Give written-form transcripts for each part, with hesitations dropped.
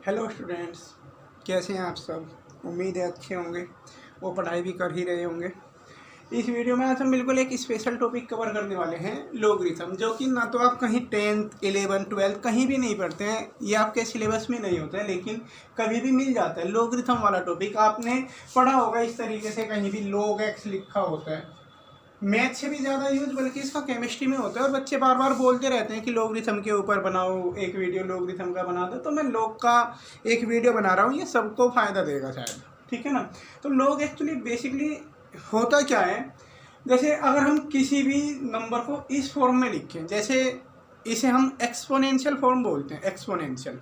Hello students, कैसे हैं आप सब। उम्मीद है अच्छे होंगे वो पढ़ाई भी कर ही रहे होंगे। इस वीडियो में आज हम बिल्कुल एक स्पेशल टॉपिक कवर करने वाले हैं, लोगरिथम, जो कि ना तो आप कहीं 10th 11th 12th कहीं भी नहीं पढ़ते हैं, ये आपके सिलेबस में नहीं होता है, लेकिन कभी भी मिल जाता है। लोगरिथम वाला टॉपिक आपने पढ़ा होगा इस तरीके से, कहीं भी log x लिखा होता है। मैथ से भी ज़्यादा यूज बल्कि इसका केमिस्ट्री में होता है, और बच्चे बार बार बोलते रहते हैं कि लोगरिथम के ऊपर बनाओ एक वीडियो, लोगरिथम का बना दो। तो मैं लोग का एक वीडियो बना रहा हूँ, ये सबको फ़ायदा देगा शायद, ठीक है ना। तो लोग एक्चुअली बेसिकली होता क्या है, जैसे अगर हम किसी भी नंबर को इस फॉर्म में लिखें, जैसे इसे हम एक्सपोनेंशियल फॉर्म बोलते हैं, एक्सपोनेंशियल।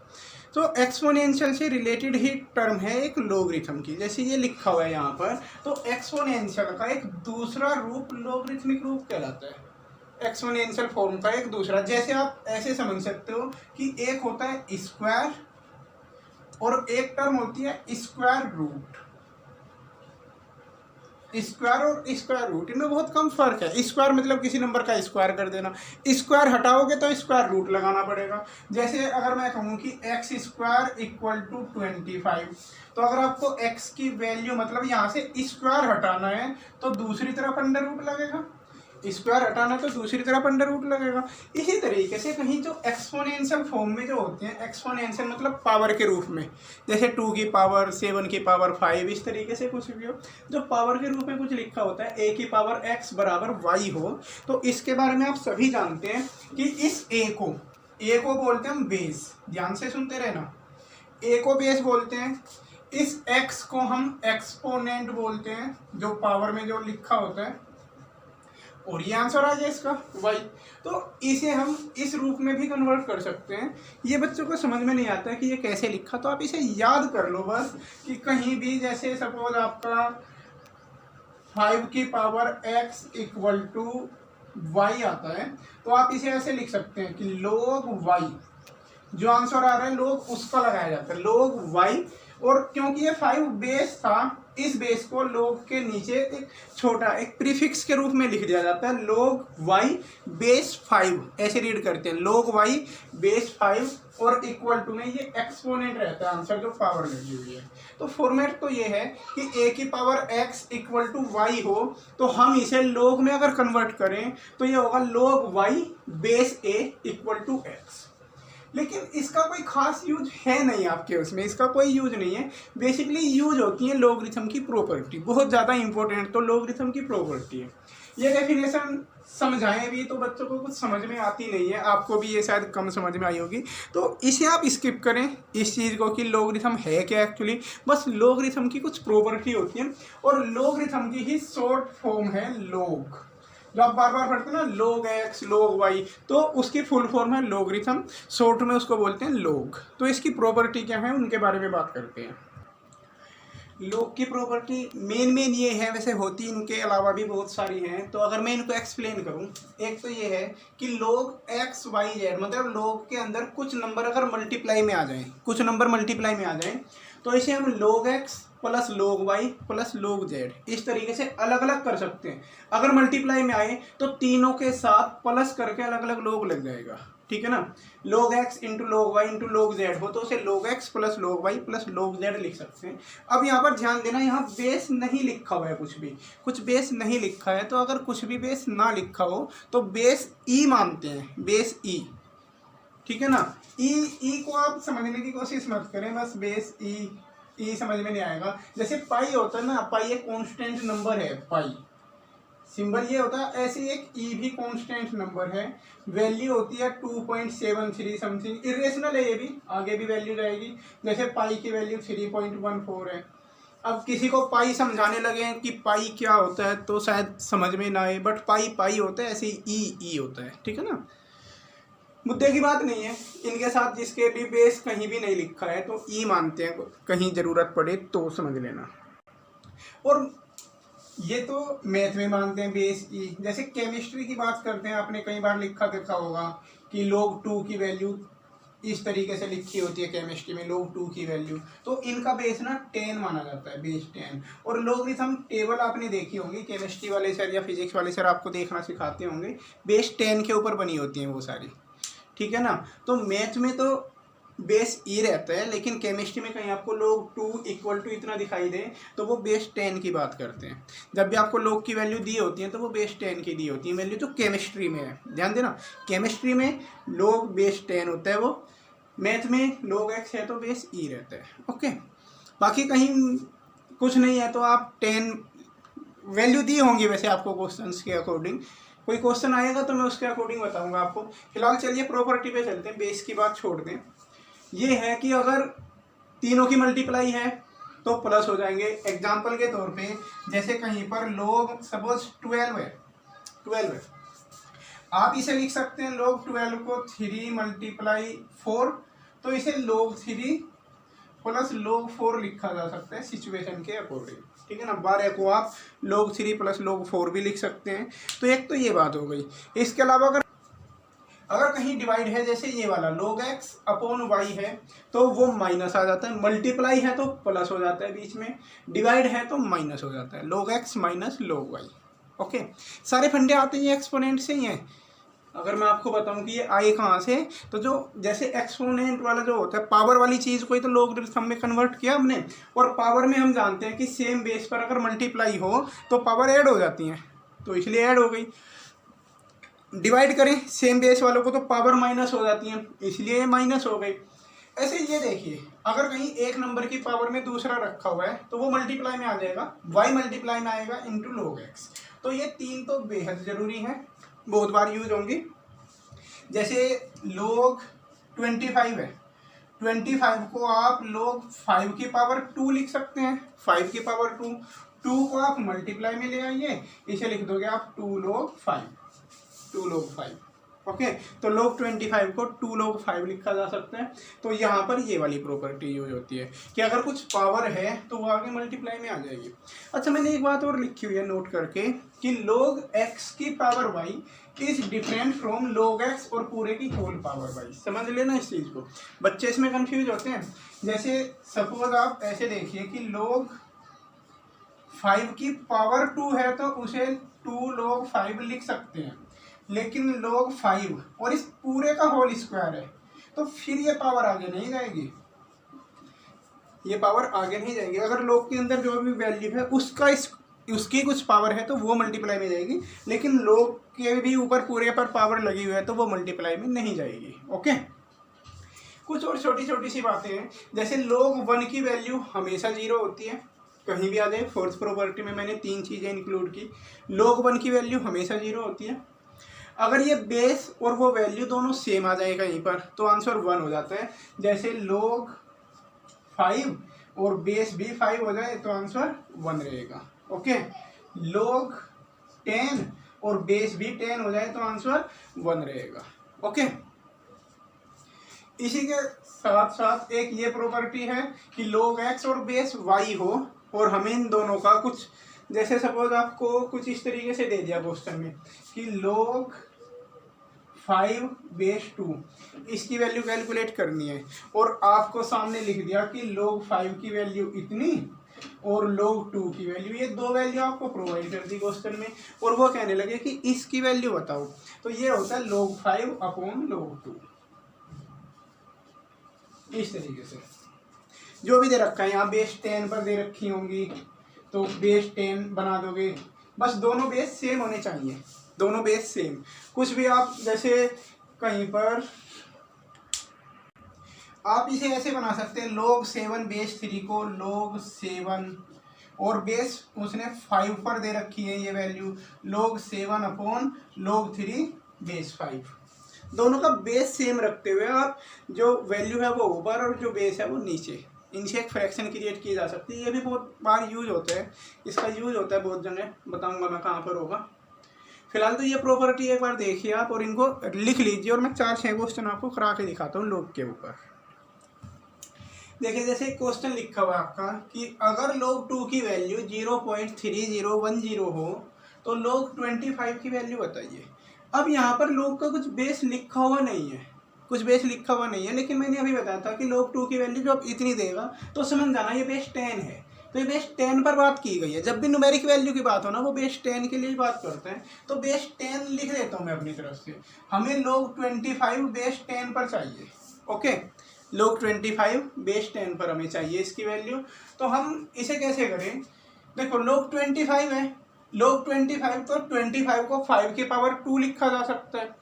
तो एक्सपोनेंशियल से रिलेटेड ही टर्म है एक लोगरिथम की, जैसे ये लिखा हुआ है यहाँ पर। तो एक्सपोनेंशियल का एक दूसरा रूप लोगरिथमिक रूप कहलाता है। एक्सपोनेंशियल फॉर्म का एक दूसरा, जैसे आप ऐसे समझ सकते हो कि एक होता है स्क्वायर और एक टर्म होती है स्क्वायर रूट। स्क्वायर और स्क्वायर रूट, इनमें बहुत कम फर्क है। स्क्वायर मतलब किसी नंबर का स्क्वायर कर देना, स्क्वायर हटाओगे तो स्क्वायर रूट लगाना पड़ेगा। जैसे अगर मैं कहूँ कि एक्स स्क्वायर इक्वल टू 25, तो अगर आपको एक्स की वैल्यू मतलब यहाँ से स्क्वायर हटाना है तो दूसरी तरफ अंडर रूट लगेगा, स्क्वायर हटाना तो दूसरी तरफ अंडर रूट लगेगा। इसी तरीके से कहीं जो एक्सपोनेंशियल फॉर्म में जो होते हैं, एक्सपोनेंशियल मतलब पावर के रूप में, जैसे 2 की पावर 7 की पावर 5, इस तरीके से कुछ भी हो जो पावर के रूप में कुछ लिखा होता है, a की पावर x बराबर y हो, तो इसके बारे में आप सभी जानते हैं कि इस a को बोलते हैं हम बेस। ध्यान से सुनते रहना, a को बेस बोलते हैं, इस x को हम एक्सपोनेंट बोलते हैं, जो पावर में जो लिखा होता है, और ये आंसर आ जाए इसका y। तो इसे हम इस रूप में भी कन्वर्ट कर सकते हैं। ये बच्चों को समझ में नहीं आता है कि ये कैसे लिखा, तो आप इसे याद कर लो बस कि कहीं भी जैसे सपोज आपका 5 की power x equal to y आता है, तो आप इसे ऐसे लिख सकते हैं कि log y, जो आंसर आ रहा है log उसका लगाया जाता है, log y। और क्योंकि ये 5 बेस था, इस बेस को log के नीचे एक छोटा एक प्रीफिक्स के रूप में लिख दिया जाता है, log y बेस 5, ऐसे रीड करते हैं, log y बेस 5, और इक्वल टू में ये एक्सपोनेंट रहता है आंसर जो पावर में दी हुई है। तो फॉर्मेट तो ये है कि a की power x equal to y हो, तो हम इसे log में अगर कन्वर्ट करें तो ये होगा log y base a equal to x। लेकिन इसका कोई खास यूज है नहीं आपके उसमें, इसका कोई यूज नहीं है। बेसिकली यूज होती है लोगरिथम की प्रॉपर्टी, बहुत ज़्यादा इंपॉर्टेंट तो लोगरिथम की प्रॉपर्टी है। ये डेफिनेशन समझाएं भी तो बच्चों को कुछ समझ में आती नहीं है, आपको भी ये शायद कम समझ में आई होगी, तो इसे आप स्किप करें इस चीज़ को कि लोगरिथम है क्या एक्चुअली। बस लोगरिथम की कुछ प्रॉपर्टी होती है, और लोगरिथम की ही शॉर्ट फॉर्म है लोग, जो आप बार बार पढ़ते हैं ना, log x log y, तो उसकी फुल फॉर्म है लोगरिथम, शॉर्ट में उसको बोलते हैं लोग। तो इसकी प्रॉपर्टी क्या है उनके बारे में बात करते हैं। लोग की प्रॉपर्टी मेन ये है, वैसे होती इनके अलावा भी बहुत सारी हैं, तो अगर मैं इनको एक्सप्लेन करूं, एक तो ये है कि log x y z, मतलब लोग के अंदर कुछ नंबर अगर मल्टीप्लाई में आ जाएं, कुछ नंबर मल्टीप्लाई में आ जाएं, तो इसे हम log x plus log y plus log z इस तरीके से अलग अलग कर सकते हैं। अगर मल्टीप्लाई में आए तो तीनों के साथ प्लस करके अलग अलग log लग जाएगा, ठीक है ना। log x into log y into log z हो तो उसे log x plus log y plus log z लिख सकते हैं। अब यहाँ पर ध्यान देना, यहाँ बेस नहीं लिखा हुआ है, कुछ बेस नहीं लिखा है, तो अगर कुछ भी बेस ना लिखा हो तो बेस ई मानते हैं, बेस ई, ठीक है ना। ई को आप समझने की कोशिश मत करें, बस बेस ई समझ में नहीं आएगा। जैसे पाई होता है ना, पाई एक कांस्टेंट नंबर है, पाई सिंबल ये होता है, ऐसे एक ई भी कांस्टेंट नंबर है, वैल्यू होती है 2.73 समथिंग, इरेशनल है ये भी, आगे भी वैल्यू रहेगी। जैसे पाई की वैल्यू 3.14 है। अब किसी को पाई समझाने लगे कि पाई क्या होता है तो शायद समझ में ना आए, बट पाई होता है, ऐसे ही ई होता है, ठीक है ना। मुद्दे की बात नहीं है, इनके साथ जिसके भी बेस कहीं भी नहीं लिखा है तो ई मानते हैं, कहीं ज़रूरत पड़े तो समझ लेना। और ये तो मैथ में मानते हैं बेस ई। जैसे केमिस्ट्री की बात करते हैं, आपने कई बार लिखा देखा होगा कि log 2 की वैल्यू इस तरीके से लिखी होती है केमिस्ट्री में, log 2 की वैल्यू, तो इनका बेस ना 10 माना जाता है, बेस 10। और लोगरिथम टेबल आपने देखी होंगी, केमिस्ट्री वाले सर या फिजिक्स वाले सर आपको देखना सिखाते होंगे, बेस 10 के ऊपर बनी होती हैं वो सारी, ठीक है ना। तो मैथ में तो बेस ई रहता है, लेकिन केमिस्ट्री में कहीं आपको log 2 इक्वल टू इतना दिखाई दे तो वो बेस 10 की बात करते हैं। जब भी आपको log की वैल्यू दी होती है तो वो बेस 10 की दी होती है वैल्यू, जो केमिस्ट्री में है। ध्यान देना, केमिस्ट्री में log बेस 10 होता है, वो मैथ में log x है तो बेस ई रहता है। ओके, बाकी कहीं कुछ नहीं है तो आप 10 वैल्यू दी होंगी वैसे आपको क्वेश्चंस के अकॉर्डिंग। कोई क्वेश्चन आएगा तो मैं उसके अकॉर्डिंग बताऊंगा आपको। फिलहाल चलिए प्रॉपर्टी पे चलते हैं, बेस की बात छोड़ दें। ये है कि अगर तीनों की मल्टीप्लाई है तो प्लस हो जाएंगे। एग्जाम्पल के तौर पे जैसे कहीं पर log सपोज 12 है, 12 है, आप इसे लिख सकते हैं log 12 को 3 मल्टीप्लाई 4, तो इसे log 3 प्लस log 4 लिखा जा सकता है सिचुएशन के अकॉर्डिंग। ठीक है ना, 12 को आप log 3 प्लस log 4 भी लिख सकते हैं। तो एक तो ये बात हो गई। इसके अलावा अगर कहीं डिवाइड है, जैसे ये वाला log x अपॉन y है तो वो माइनस आ जाता है, मल्टीप्लाई है तो प्लस हो जाता है बीच में, डिवाइड है तो माइनस हो जाता है, log x minus log y। Okay, सारे फंडे आते हैं एक्सपोनेंट से ही हैं। अगर मैं आपको बताऊं कि ये आए कहाँ से, तो जो जैसे एक्सपोनेंट वाला जो होता है पावर वाली चीज़ को ही तो लॉगरिथम में कन्वर्ट किया हमने, और पावर में हम जानते हैं कि सेम बेस पर अगर मल्टीप्लाई हो तो पावर ऐड हो जाती है, तो इसलिए ऐड हो गई। डिवाइड करें सेम बेस वालों को तो पावर माइनस हो जाती है, इसलिए माइनस हो गई। ऐसे ये देखिए, अगर कहीं एक नंबर की पावर में दूसरा रखा हुआ है तो वो मल्टीप्लाई में आ जाएगा, y मल्टीप्लाई में आएगा इंटू log x। तो ये तीन तो बेहद ज़रूरी है, बहुत बार यूज होंगी। जैसे log 25 है, 25 को आप log 5 की पावर 2 लिख सकते हैं, 5 की पावर 2, 2 को आप मल्टीप्लाई में ले आइए, इसे लिख दोगे आप 2 log 5, 2 log 5। ओके, तो log 25 को 2 log 5 लिखा जा सकता है। तो यहाँ पर ये वाली प्रॉपर्टी यूज होती है कि अगर कुछ पावर है तो वो आगे मल्टीप्लाई में आ जाएगी। अच्छा, मैंने एक बात और लिखी हुई है नोट करके कि log x की power y is different from log x और पूरे की होल पावर y। समझ लेना इस चीज़ को, बच्चे इसमें कंफ्यूज होते हैं। जैसे सपोज आप ऐसे देखिए कि log 5 की पावर 2 है तो उसे 2 log 5 लिख सकते हैं, लेकिन log 5 और इस पूरे का होल स्क्वायर है तो फिर ये पावर आगे नहीं जाएगी, ये पावर आगे नहीं जाएगी। अगर log के अंदर जो भी वैल्यू है उसकी कुछ पावर है तो वो मल्टीप्लाई में जाएगी, लेकिन log के भी ऊपर पूरे पर पावर लगी हुई है तो वो मल्टीप्लाई में नहीं जाएगी। ओके, कुछ और छोटी छोटी सी बातें हैं, जैसे log 1 की वैल्यू हमेशा 0 होती है, कहीं भी आ जाए। फोर्थ प्रॉपर्टी में मैंने 3 चीज़ें इंक्लूड की। log 1 की वैल्यू हमेशा 0 होती है। अगर ये बेस और वो वैल्यू दोनों सेम आ जाए कहीं पर तो आंसर 1 हो जाता है। जैसे log 5 और बेस भी 5 हो जाए तो आंसर 1 रहेगा। ओके, log 10 और बेस भी 10 हो जाए तो आंसर 1 रहेगा। ओके, इसी के साथ साथ एक ये प्रॉपर्टी है कि log x और बेस y हो और हमें इन दोनों का कुछ, जैसे सपोज आपको कुछ इस तरीके से दे दिया क्वेश्चन में कि log 5 बेस 2 इसकी वैल्यू कैलकुलेट करनी है, और आपको सामने लिख दिया कि log 5 की वैल्यू इतनी और log 2 की वैल्यू, ये दो वैल्यू आपको प्रोवाइड कर दी क्वेश्चन में, और वो कहने लगे कि इसकी वैल्यू बताओ, तो ये होता है log 5 अपॉन log 2। इस तरीके से जो भी दे रखा है, यहाँ बेस 10 पर दे रखी होंगी तो बेस 10 बना दोगे, बस दोनों बेस सेम होने चाहिए, दोनों बेस सेम। कुछ भी आप जैसे कहीं पर आप इसे ऐसे बना सकते हैं, log 7 बेस 3 को log 7 और बेस उसने 5 पर दे रखी है ये value, log 7 upon log 3 base 5। दोनों का बेस सेम रखते हुए आप जो वैल्यू है वो ऊपर और जो बेस है वो नीचे, इनसे एक फ्रैक्शन क्रिएट की जा सकती है। ये भी बहुत बार यूज होता है, इसका यूज होता है बहुत जगह, बताऊंगा मैं कहाँ पर होगा। फिलहाल तो ये प्रॉपर्टी एक बार देखिए आप और इनको लिख लीजिए, और मैं 4-6 क्वेश्चन आपको करा के दिखाता हूँ log के ऊपर। देखिए, जैसे क्वेश्चन लिखा हुआ है आपका कि अगर log 2 की वैल्यू 0.3010 हो तो log 25 की वैल्यू बताइए। अब यहाँ पर log का कुछ बेस लिखा हुआ नहीं है, कुछ बेस लिखा हुआ नहीं है, लेकिन मैंने अभी बताया था कि log 2 की वैल्यू जब इतनी देगा तो समझ जाना ये बेस 10 है, तो ये बेस 10 पर बात की गई है। जब भी न्यूमेरिक वैल्यू की बात हो ना वो बेस 10 के लिए ही बात करते हैं, तो बेस 10 लिख देता हूँ मैं अपनी तरफ से। हमें log 25 बेस 10 पर चाहिए। ओके, log 25 बेस 10 पर हमें चाहिए इसकी वैल्यू। तो हम इसे कैसे करें, देखो log 25 है, log 25 तो 25 को 5 की पावर 2 लिखा जा सकता है,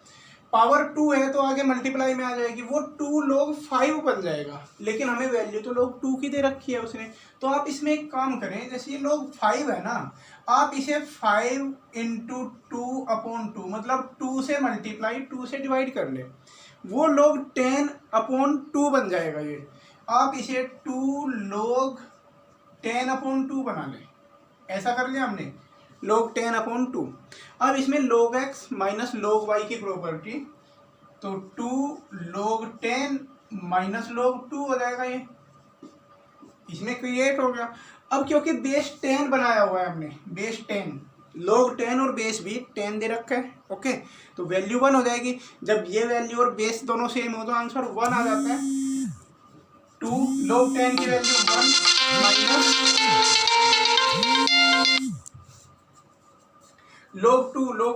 पावर 2 है तो आगे मल्टीप्लाई में आ जाएगी, वो 2 log 5 बन जाएगा, लेकिन हमें वैल्यू तो log 2 की दे रखी है उसने। तो आप इसमें एक काम करें, जैसे ये log 5 है ना, आप इसे 5 इंटू 2/2 मतलब 2 से मल्टीप्लाई 2 से डिवाइड कर ले, वो log 10/2 बन जाएगा। ये आप इसे 2 log 10/2 बना लें, ऐसा कर लिया हमने log 10/2। अब इसमें log x minus log y की प्रॉपर्टी, तो 2 log 10 माइनस log 2 हो जाएगा, ये इसमें क्रिएट हो गया। अब क्योंकि बेस 10 बनाया हुआ है हमने, बेस 10 log 10 और बेस भी 10 दे रखा है, ओके, तो वैल्यू 1 हो जाएगी। जब ये वैल्यू और बेस दोनों सेम हो तो आंसर 1 आ जाता है। 2 log 10 की वैल्यू 1 माइनस log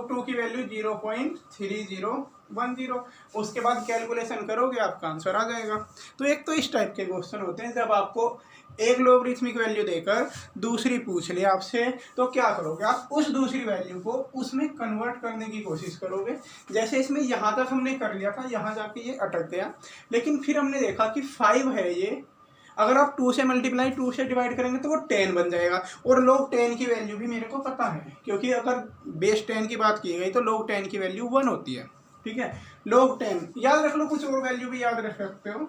2 की वैल्यू 0.3010, उसके बाद कैलकुलेशन करोगे आपका आंसर आ जाएगा। तो एक तो इस टाइप के क्वेश्चन होते हैं, जब आपको एक लोगरिथमिक वैल्यू देकर दूसरी पूछ ले आपसे, तो क्या करोगे आप, उस दूसरी वैल्यू को उसमें कन्वर्ट करने की कोशिश करोगे। जैसे इसमें यहाँ तक हमने कर लिया था, यहाँ जाके ये अटक गया, लेकिन फिर हमने देखा कि 5 है ये, अगर आप 2 से मल्टीप्लाई 2 से डिवाइड करेंगे तो वो 10 बन जाएगा, और log 10 की वैल्यू भी मेरे को पता है, क्योंकि अगर बेस 10 की बात की गई तो log 10 की वैल्यू 1 होती है, ठीक है। log 10 याद रख लो, कुछ और वैल्यू भी याद रख सकते हो।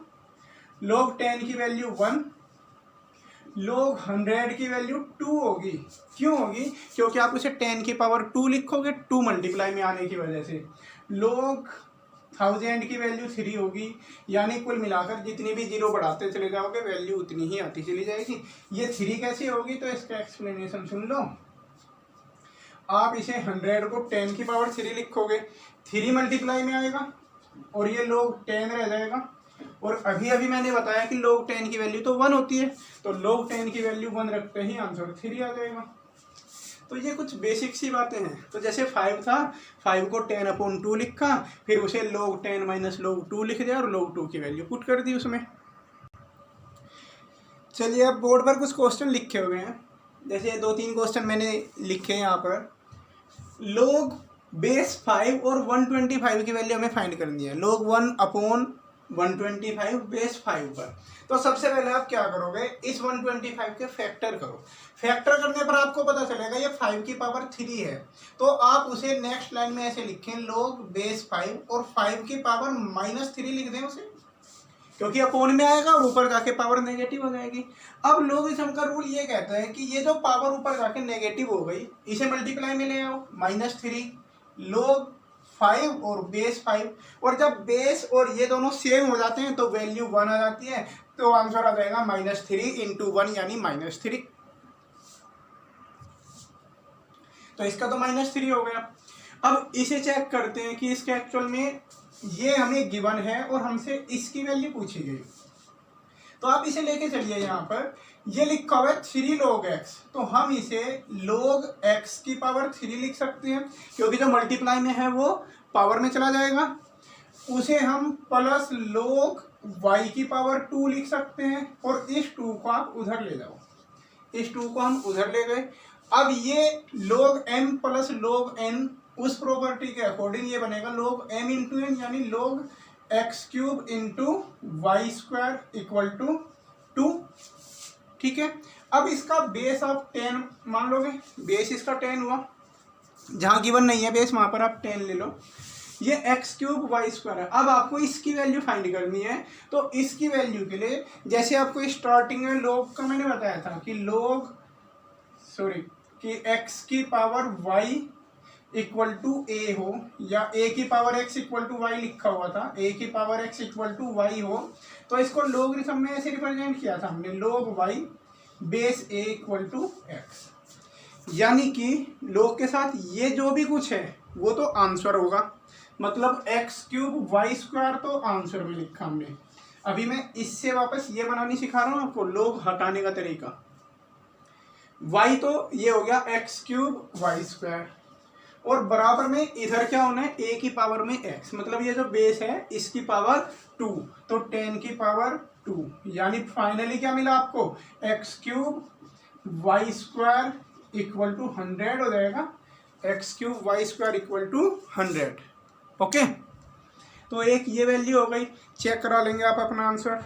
log 10 की वैल्यू 1, log 100 की वैल्यू 2 होगी। क्यों होगी, क्योंकि आप उसे 10 की पावर 2 लिखोगे, 2 मल्टीप्लाई में आने की वजह से। log 1000 की वैल्यू 3 होगी, यानी कुल मिलाकर जितनी भी जीरो बढ़ाते चले जाओगे वैल्यू उतनी ही आती चली जाएगी। ये 3 कैसे होगी, तो इसका एक्सप्लेनेशन सुन लो। आप इसे 100 को 10 की पावर 3 लिखोगे, 3 मल्टीप्लाई में आएगा और ये log 10 रह जाएगा, और अभी अभी मैंने बताया कि log 10 की वैल्यू तो 1 होती है, तो log 10 की वैल्यू 1 रखते ही आंसर 3 आ जाएगा। तो ये कुछ बेसिक सी बातें हैं। तो जैसे 5 था, 5 को 10/2 लिखा, फिर उसे log 10 माइनस log 2 लिख दिया और log 2 की वैल्यू पुट कर दी उसमें। चलिए अब बोर्ड पर कुछ क्वेश्चन लिखे हुए हैं, जैसे 2-3 क्वेश्चन मैंने लिखे हैं यहाँ पर। log बेस 5 और 125 की वैल्यू हमें फाइंड करनी है, log 1/125 बेस 5 पर। तो सबसे पहले आप क्या करोगे, इस 125 के फैक्टर करो। फैक्टर करने पर आपको पता चलेगा ये 5 की पावर 3 है, तो आप उसे नेक्स्ट लाइन में ऐसे लिखें, log बेस 5 और 5 की पावर -3 लिख दें उसे, क्योंकि अपोन में आएगा और ऊपर जाके पावर नेगेटिव हो जाएगी। अब लोगरिथम का रूल ये कहता है कि ये जो पावर ऊपर जाके नेगेटिव हो गई, इसे मल्टीप्लाई में ले आओ, -3 log 5 और बेस 5, और जब बेस और ये दोनों सेम हो जाते हैं तो वैल्यू 1 आ जाती है, तो आंसर आ जाएगा -3 इंटू 1 यानी -3। तो इसका तो -3 हो गया। अब इसे चेक करते हैं कि इसके एक्चुअल में ये हमें गिवन है और हमसे इसकी वैल्यू पूछी गई। तो आप इसे लेके चलिए, यहाँ पर ये लिखा हुआ है 3 log x, तो हम इसे log x की पावर 3 लिख सकते हैं, क्योंकि जो मल्टीप्लाई में है वो पावर में चला जाएगा। उसे हम प्लस log y की पावर 2 लिख सकते हैं, और इस 2 को आप उधर ले जाओ, इस 2 को हम उधर ले गए। अब ये log m plus log n उस प्रॉपर्टी के अकॉर्डिंग ये बनेगा log m इंटू n, यानी log x³ into y² equal to 2, ठीक है। अब इसका बेस आप 10 मान लोगे, बेस इसका 10 हुआ, जहाँ गिवन नहीं है बेस वहाँ पर आप 10 ले लो। ये x³ y² है। अब आपको इसकी वैल्यू फाइंड करनी है, तो इसकी वैल्यू के लिए जैसे आपको स्टार्टिंग में log का मैंने बताया था कि x की power y equal to a हो, या a की power x equal to y लिखा हुआ था, a की power x equal to y हो, तो इसको लोगरिथम में ऐसे रिप्रेजेंट किया था हमने, log y base a equal to x, यानी कि log के साथ ये जो भी कुछ है वो तो आंसर होगा, मतलब x³ y² तो आंसर में लिखा हमने। अभी मैं इससे वापस ये बनानी सिखा रहा हूँ आपको, log हटाने का तरीका। y तो ये हो गया x³ y², और बराबर में इधर क्या होना है, ए की पावर में एक्स, मतलब ये जो बेस है इसकी पावर 2, तो 10 की पावर 2, यानी फाइनली क्या मिला आपको, x cube y square equal to 100 हो जाएगा, x cube y square equal to 100। Okay, तो एक ये वैल्यू हो गई, चेक करा लेंगे आप अपना आंसर।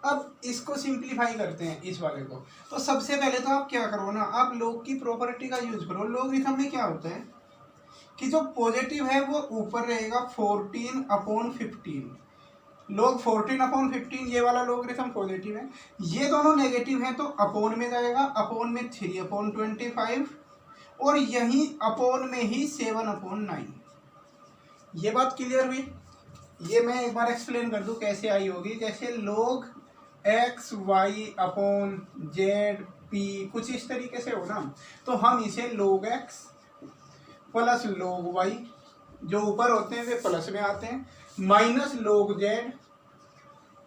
अब इसको सिंप्लीफाई करते हैं इस वाले को। तो सबसे पहले तो आप क्या करो ना, आप लॉग की प्रॉपर्टी का यूज करो। लॉगरिथम में क्या होता है कि जो पॉजिटिव है वो ऊपर रहेगा 14/15, log 14/15, ये वाला लॉगरिथम पॉजिटिव है। ये दोनों नेगेटिव हैं तो अपोन में जाएगा, अपोन में 3/25 और यही अपोन में ही 7/9। ये बात क्लियर हुई। ये मैं एक बार एक्सप्लेन कर दूं कैसे आई होगी। जैसे log x y upon Z P कुछ इस तरीके से हो ना, तो हम इसे log x plus log y, जो ऊपर होते हैं वे प्लस में आते हैं, माइनस log z,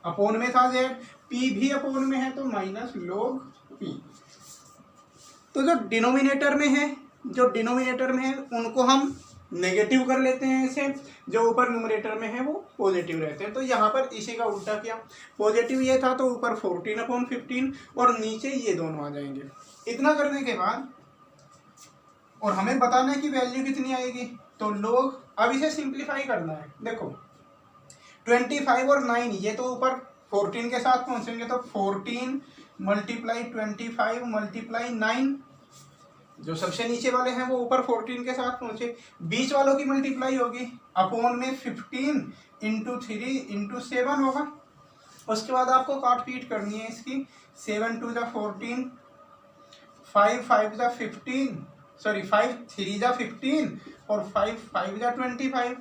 अपोन में था z, p भी अपोन में है तो माइनस log p। तो जो डिनोमिनेटर में है उनको हम नेगेटिव कर लेते हैं ऐसे, जो ऊपर न्यूमरेटर में है वो पॉजिटिव रहते हैं। तो यहाँ पर इसी का उल्टा किया, पॉजिटिव ये था तो ऊपर 14/15 और नीचे ये दोनों आ जाएंगे। इतना करने के बाद और हमें बताना है कि वैल्यू कितनी आएगी, तो लोग अब इसे सिंप्लीफाई करना है। देखो 25 और 9 ये तो ऊपर 14 के साथ पहुंचेंगे, तो 14 मल्टीप्लाई 25 मल्टीप्लाई 9, जो सबसे नीचे वाले हैं वो ऊपर 14 के साथ पहुंचे, बीच वालों की मल्टीप्लाई होगी, अपोन में 15 इंटू 3 इंटू 7 होगा। उसके बाद आपको काट पीट करनी है इसकी, 7 2 जा 14, 5 5 जा 15, सॉरी 5 3 जा 15 और 5 5 जा 25,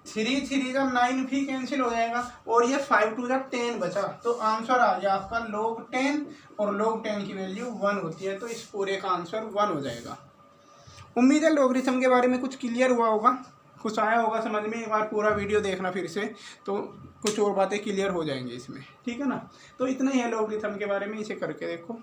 3 3 जा 9 भी कैंसिल हो जाएगा और ये 5 2 जा 10 बचा। तो आंसर आ गया आपका log 10, और log 10 की वैल्यू 1 होती है, तो इस पूरे का आंसर 1 हो जाएगा। उम्मीद है लॉगरिथम के बारे में कुछ क्लियर हुआ होगा, कुछ आया होगा समझ में। एक बार पूरा वीडियो देखना फिर से, तो कुछ और बातें क्लियर हो जाएंगी इसमें, ठीक है ना। तो इतना ही है लॉगरिथम के बारे में, इसे करके देखो।